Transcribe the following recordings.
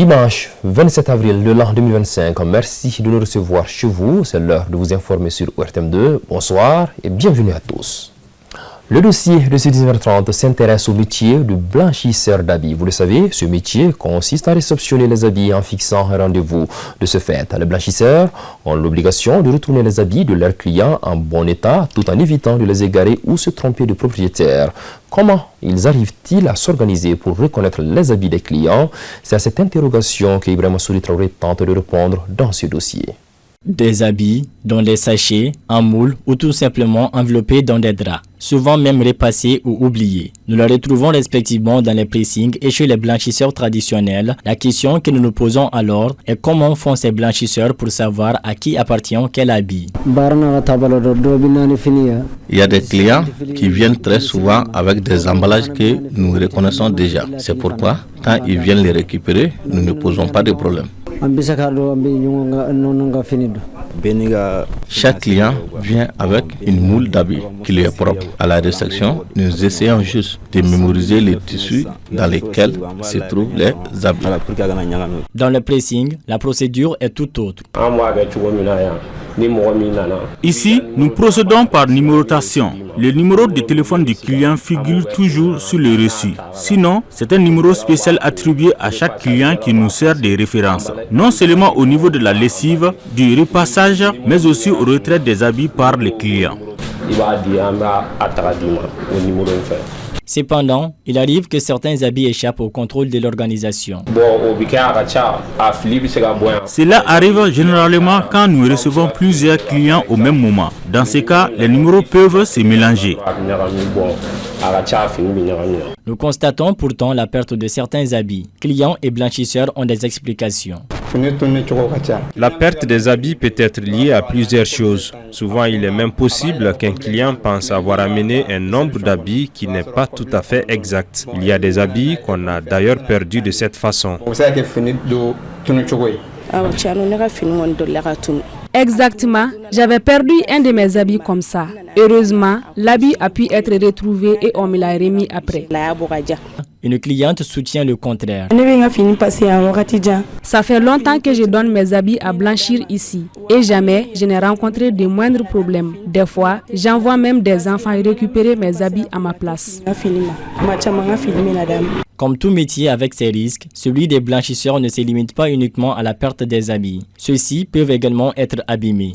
Dimanche 27 avril de l'an 2025, merci de nous recevoir chez vous. C'est l'heure de vous informer sur ORTM2. Bonsoir et bienvenue à tous. Le dossier de ce 19h30 s'intéresse au métier de blanchisseur d'habits. Vous le savez, ce métier consiste à réceptionner les habits en fixant un rendez-vous. De ce fait, les blanchisseurs ont l'obligation de retourner les habits de leurs clients en bon état tout en évitant de les égarer ou se tromper de propriétaire. Comment ils arrivent-ils à s'organiser pour reconnaître les habits des clients? C'est à cette interrogation qu'Ibrahima Souli Traoré tente de répondre dans ce dossier. Des habits dans des sachets, en moule ou tout simplement enveloppés dans des draps, souvent même repassés ou oubliés. Nous les retrouvons respectivement dans les pressings et chez les blanchisseurs traditionnels. La question que nous nous posons alors est comment font ces blanchisseurs pour savoir à qui appartient quel habit. Il y a des clients qui viennent très souvent avec des emballages que nous reconnaissons déjà. C'est pourquoi, quand ils viennent les récupérer, nous ne posons pas de problème. Chaque client vient avec une moule d'habits qui lui est propre. À la réception, nous essayons juste de mémoriser les tissus dans lesquels se trouvent les habits. Dans le pressing, la procédure est tout autre. Ici, nous procédons par numérotation. Le numéro de téléphone du client figure toujours sur le reçu. Sinon, c'est un numéro spécial attribué à chaque client qui nous sert de référence. Non seulement au niveau de la lessive, du repassage, mais aussi au retrait des habits par les clients. Cependant, il arrive que certains habits échappent au contrôle de l'organisation. Cela arrive généralement quand nous recevons plusieurs clients au même moment. Dans ce cas, les numéros peuvent se mélanger. Nous constatons pourtant la perte de certains habits. Clients et blanchisseurs ont des explications. La perte des habits peut être liée à plusieurs choses. Souvent, il est même possible qu'un client pense avoir amené un nombre d'habits qui n'est pas tout à fait exact. Il y a des habits qu'on a d'ailleurs perdus de cette façon. Exactement, j'avais perdu un de mes habits comme ça. Heureusement, l'habit a pu être retrouvé et on me l'a remis après. Une cliente soutient le contraire. Ça fait longtemps que je donne mes habits à blanchir ici et jamais je n'ai rencontré de moindres problèmes. Des fois, j'envoie même des enfants récupérer mes habits à ma place. Comme tout métier avec ses risques, celui des blanchisseurs ne se limite pas uniquement à la perte des habits. Ceux-ci peuvent également être abîmés.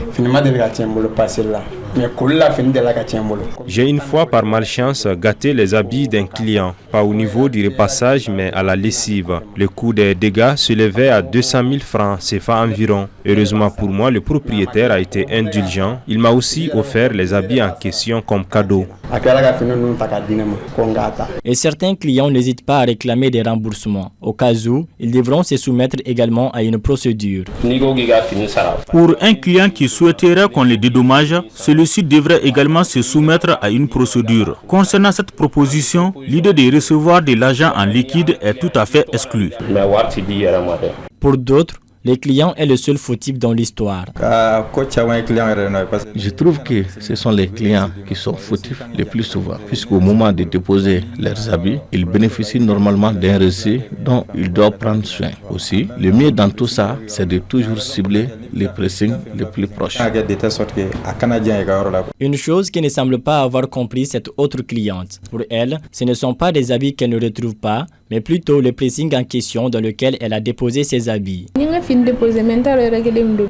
J'ai une fois par malchance gâté les habits d'un client, pas au niveau du repassage mais à la lessive. Le coût des dégâts s'élevait à 200 000 francs CFA environ. Heureusement pour moi, le propriétaire a été indulgent. Il m'a aussi offert les habits en question comme cadeau. Et certains clients n'hésitent pas à réclamer des remboursements. Au cas où, ils devront se soumettre également à une procédure. Pour un client qui souhaiterait qu'on le dédommage, celui-ci devrait également se soumettre à une procédure. Concernant cette proposition, l'idée de recevoir de l'argent en liquide est tout à fait exclue. Pour d'autres, le client est le seul fautif dans l'histoire. Je trouve que ce sont les clients qui sont fautifs le plus souvent, puisqu'au moment de déposer leurs habits, ils bénéficient normalement d'un reçu dont ils doivent prendre soin. Aussi, le mieux dans tout ça, c'est de toujours cibler les pressings les plus proches. Une chose qui ne semble pas avoir compris cette autre cliente. Pour elle, ce ne sont pas des habits qu'elle ne retrouve pas, mais plutôt le pressing en question dans lequel elle a déposé ses habits.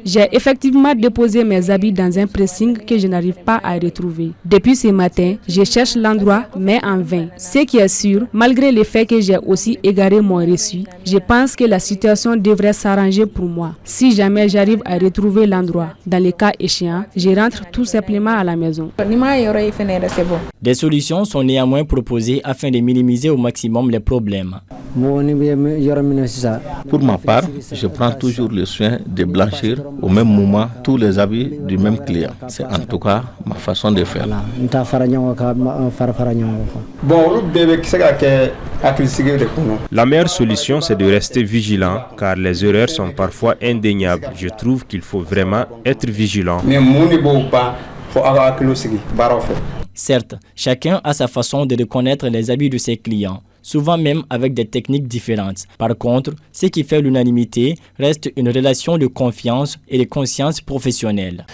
J'ai effectivement déposé mes habits dans un pressing que je n'arrive pas à retrouver. Depuis ce matin, je cherche l'endroit, mais en vain. Ce qui est sûr, malgré le fait que j'ai aussi égaré mon reçu, je pense que la situation devrait s'arranger pour moi. Si jamais j'arrive à retrouver l'endroit, dans les cas échéants, je rentre tout simplement à la maison. Des solutions sont néanmoins proposées afin de minimiser au maximum les problèmes. Pour ma part, je prends toujours le soin de blanchir au même moment tous les habits du même client. C'est en tout cas ma façon de faire. La meilleure solution, c'est de rester vigilant, car les erreurs sont parfois indéniables. Je trouve qu'il faut vraiment être vigilant. Certes, chacun a sa façon de reconnaître les habits de ses clients. souvent même avec des techniques différentes. Par contre, ce qui fait l'unanimité reste une relation de confiance et de conscience professionnelle.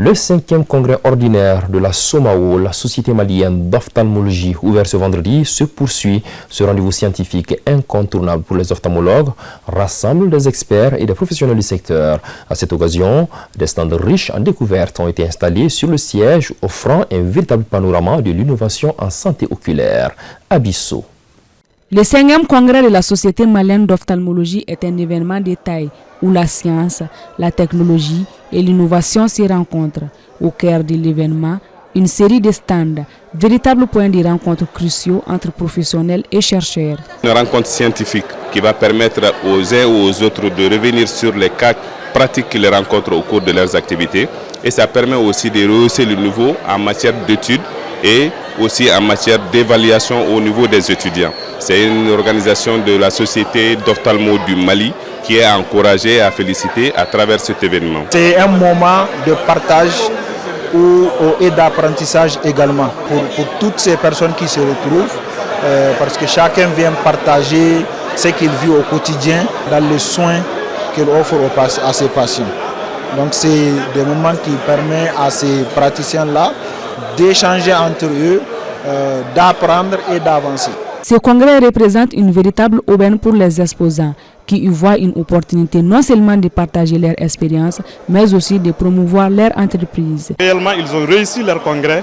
Le 5e congrès ordinaire de la SOMAO, la Société malienne d'ophtalmologie, ouvert ce vendredi, se poursuit. Ce rendez-vous scientifique incontournable pour les ophtalmologues rassemble des experts et des professionnels du secteur. À cette occasion, des stands riches en découvertes ont été installés sur le siège, offrant un véritable panorama de l'innovation en santé oculaire. Abisso. Le 5e congrès de la Société malienne d'ophtalmologie est un événement de taille où la science, la technologie et l'innovation se rencontrent. Au cœur de l'événement, une série de stands, véritables points de rencontre cruciaux entre professionnels et chercheurs. Une rencontre scientifique qui va permettre aux uns ou aux autres de revenir sur les cas pratiques qu'ils rencontrent au cours de leurs activités. Et ça permet aussi de rehausser le niveau en matière d'études et aussi en matière d'évaluation au niveau des étudiants. C'est une organisation de la Société d'ophtalmo du Mali qui est encouragée et à féliciter à travers cet événement. C'est un moment de partage et d'apprentissage également pour toutes ces personnes qui se retrouvent parce que chacun vient partager ce qu'il vit au quotidien dans les soins qu'il offre à ses patients. Donc c'est des moments qui permettent à ces praticiens-là d'échanger entre eux, d'apprendre et d'avancer. Ce congrès représente une véritable aubaine pour les exposants qui y voient une opportunité non seulement de partager leur expérience, mais aussi de promouvoir leur entreprise. Réellement, ils ont réussi leur congrès.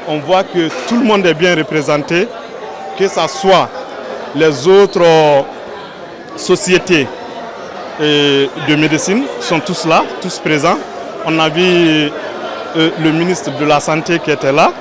On voit que tout le monde est bien représenté, que ce soit les autres sociétés de médecine sont tous là, tous présents. On a vu le ministre de la Santé qui était là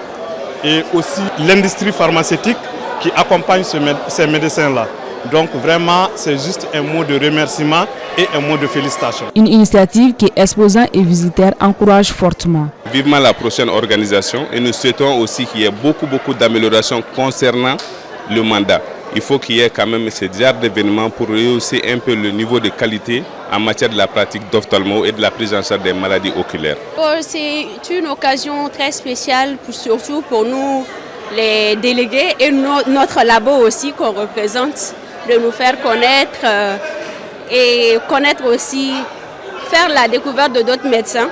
et aussi l'industrie pharmaceutique qui accompagne ces médecins-là. Donc vraiment, c'est juste un mot de remerciement et un mot de félicitations. Une initiative que exposants et visiteurs encouragent fortement. Vivement la prochaine organisation et nous souhaitons aussi qu'il y ait beaucoup d'améliorations concernant le mandat. Il faut qu'il y ait quand même ce genre d'événements pour rehausser un peu le niveau de qualité en matière de la pratique d'ophtalmo et de la prise en charge des maladies oculaires. C'est une occasion très spéciale, surtout pour nous les délégués et notre labo aussi qu'on représente, de nous faire connaître et connaître aussi, faire la découverte de d'autres médecins,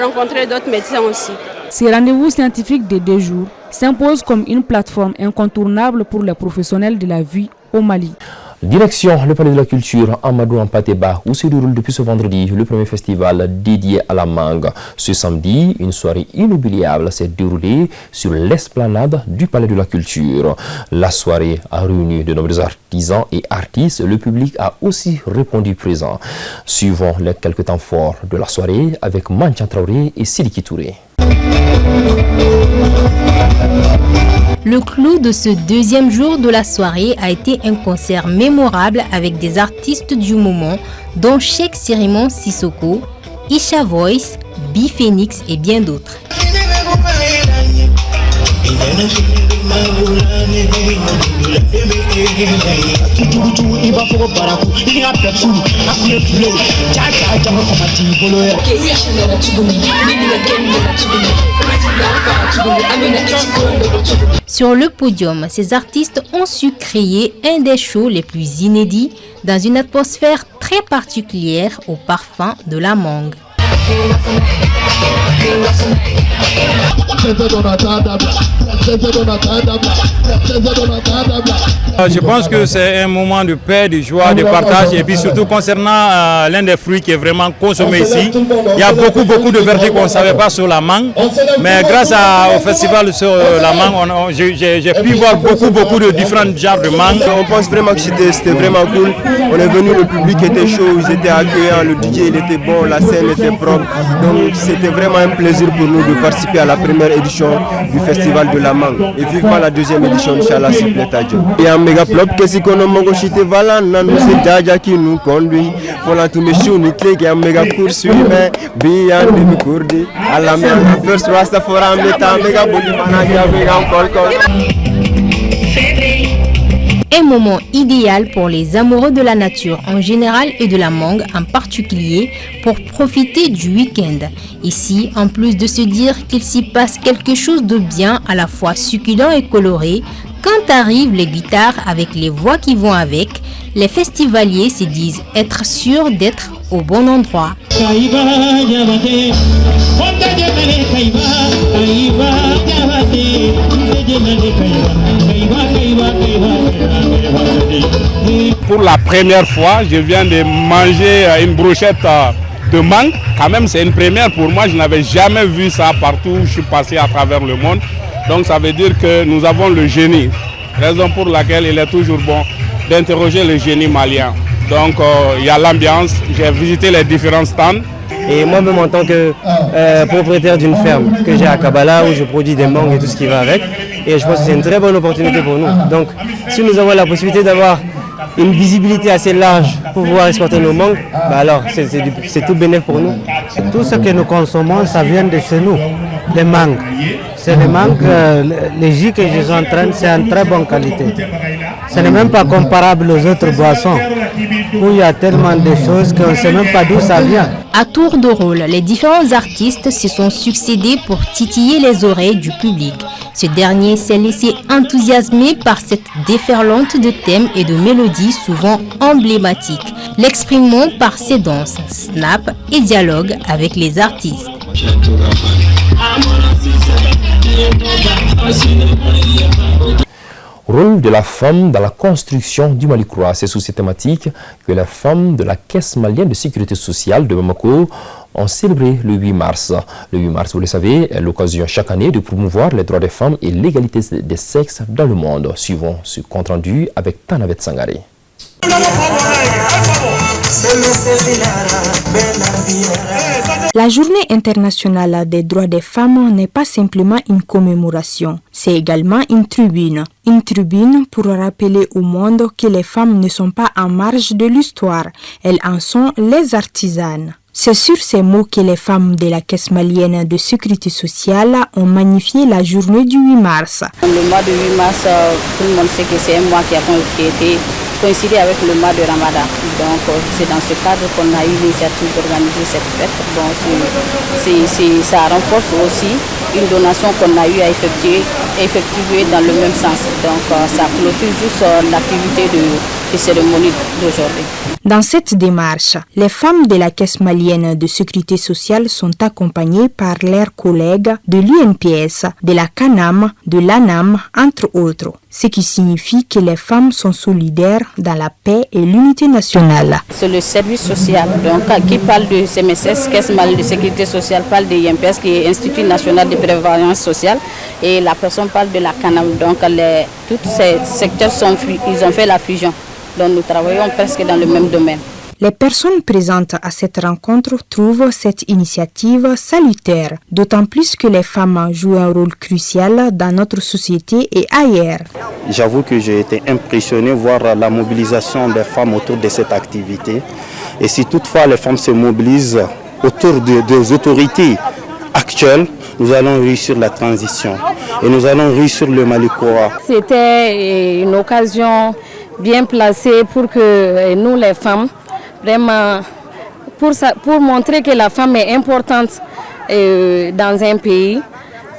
rencontrer d'autres médecins aussi. Ces rendez-vous scientifiques de 2 jours s'imposent comme une plateforme incontournable pour les professionnels de la vie au Mali. Direction le Palais de la Culture Amadou Hampâté-Bâ où se déroule depuis ce vendredi le premier festival dédié à la mangue. Ce samedi, une soirée inoubliable s'est déroulée sur l'esplanade du Palais de la Culture. La soirée a réuni de nombreux artisans et artistes. Le public a aussi répondu présent. Suivons les quelques temps forts de la soirée avec Mantian Traoré et Sidiki Touré. Le clou de ce 2e jour de la soirée a été un concert mémorable avec des artistes du moment dont Cheikh Sirimon Sissoko, Isha Voice, B-Phoenix et bien d'autres. Sur le podium, ces artistes ont su créer un des shows les plus inédits dans une atmosphère très particulière au parfum de la mangue. Je pense que c'est un moment de paix, de joie, de partage et puis surtout concernant l'un des fruits qui est vraiment consommé ici. Il y a beaucoup de vertus qu'on ne savait pas sur la mangue, mais grâce au festival sur la mangue, j'ai pu voir beaucoup de différents genres de mangue. On pense vraiment que c'était vraiment cool. On est venu, le public était chaud, ils étaient accueillants, le DJ il était bon, la scène était propre. Donc c'était vraiment un plaisir pour nous de participer à la première édition du festival de la mangue. Et vivement la 2e édition, Inch'Allah, s'il plaît à Dieu. Et un méga plop, qu'est-ce qu'on a mongo chité voilà, nous c'est Djaja qui nous conduit. Voilà tous mes choux, nous qui un méga poursuit, mais bien de nous courder. À la main, first rasta for un méta, méga bolimana, méga encore. Un moment idéal pour les amoureux de la nature en général et de la mangue en particulier pour profiter du week-end. Ici, en plus de se dire qu'il s'y passe quelque chose de bien à la fois succulent et coloré, Quand arrivent les guitares avec les voix qui vont avec, les festivaliers se disent être sûrs d'être au bon endroit. Pour la première fois, je viens de manger une brochette de mangue. Quand même, c'est une première pour moi. Je n'avais jamais vu ça partout où je suis passé à travers le monde. Donc ça veut dire que nous avons le génie. Raison pour laquelle il est toujours bon d'interroger le génie malien. Donc il y a l'ambiance. J'ai visité les différents stands. Et moi-même en tant que propriétaire d'une ferme que j'ai à Kabbalah où je produis des mangues et tout ce qui va avec. Et je pense que c'est une très bonne opportunité pour nous. Donc si nous avons la possibilité d'avoir une visibilité assez large pour pouvoir exporter nos mangues, bah alors c'est tout bénéfique pour nous. Tout ce que nous consommons, ça vient de chez nous, les mangues. C'est les mangues, les jus que je suis en train, c'est en très bonne qualité. Ce n'est même pas comparable aux autres boissons, où il y a tellement de choses qu'on ne sait même pas d'où ça vient. À tour de rôle, les différents artistes se sont succédés pour titiller les oreilles du public. Ce dernier s'est laissé enthousiasmer par cette déferlante de thèmes et de mélodies souvent emblématiques, l'exprimant par ses danses, snaps et dialogues avec les artistes. Rôle de la femme dans la construction du Mali Croix. C'est sous cette thématique que les femmes de la Caisse malienne de sécurité sociale de Bamako ont célébré le 8 mars. Le 8 mars, vous le savez, est l'occasion chaque année de promouvoir les droits des femmes et l'égalité des sexes dans le monde. Suivons ce compte rendu avec Tanavet Sangaré. La Journée internationale des droits des femmes n'est pas simplement une commémoration, c'est également une tribune. Une tribune pour rappeler au monde que les femmes ne sont pas en marge de l'histoire, elles en sont les artisanes. C'est sur ces mots que les femmes de la Caisse malienne de sécurité sociale ont magnifié la journée du 8 mars. Le mois de 8 mars, tout le monde sait que c'est un mois qui a été coïncidé avec le mois de Ramadan. Donc c'est dans ce cadre qu'on a eu l'initiative d'organiser cette fête. Bon, ça renforce aussi une donation qu'on a eu à effectuer dans le même sens. Donc ça clôture juste l'activité de cérémonie d'aujourd'hui. Dans cette démarche, les femmes de la Caisse malienne de sécurité sociale sont accompagnées par leurs collègues de l'UNPS, de la CANAM, de l'ANAM, entre autres. Ce qui signifie que les femmes sont solidaires dans la paix et l'unité nationale. C'est le service social donc, qui parle de CMSS, Caisse malienne de sécurité sociale, parle de l'INPS qui est Institut national de prévoyance sociale et la personne parle de la CANAM. Donc tous ces secteurs ils ont fait la fusion. Donc nous travaillons presque dans le même domaine. Les personnes présentes à cette rencontre trouvent cette initiative salutaire, d'autant plus que les femmes jouent un rôle crucial dans notre société et ailleurs. J'avoue que j'ai été impressionné de voir la mobilisation des femmes autour de cette activité. Et si toutefois les femmes se mobilisent autour des autorités actuelles, nous allons réussir la transition et nous allons réussir le Mali Croix. C'était une occasion bien placée pour que nous les femmes, vraiment, pour montrer que la femme est importante dans un pays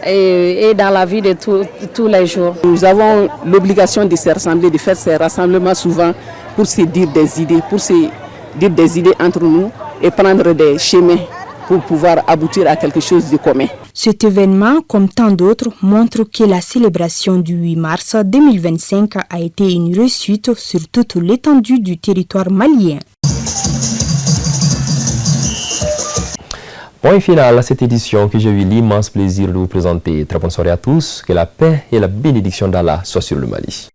et dans la vie de tous les jours. Nous avons l'obligation de se rassembler, de faire ces rassemblements souvent pour se dire des idées, entre nous et prendre des chemins pour pouvoir aboutir à quelque chose de commun. Cet événement, comme tant d'autres, montre que la célébration du 8 mars 2025 a été une réussite sur toute l'étendue du territoire malien. Point final à cette édition que j'ai eu l'immense plaisir de vous présenter. Très bonne soirée à tous, que la paix et la bénédiction d'Allah soient sur le Mali.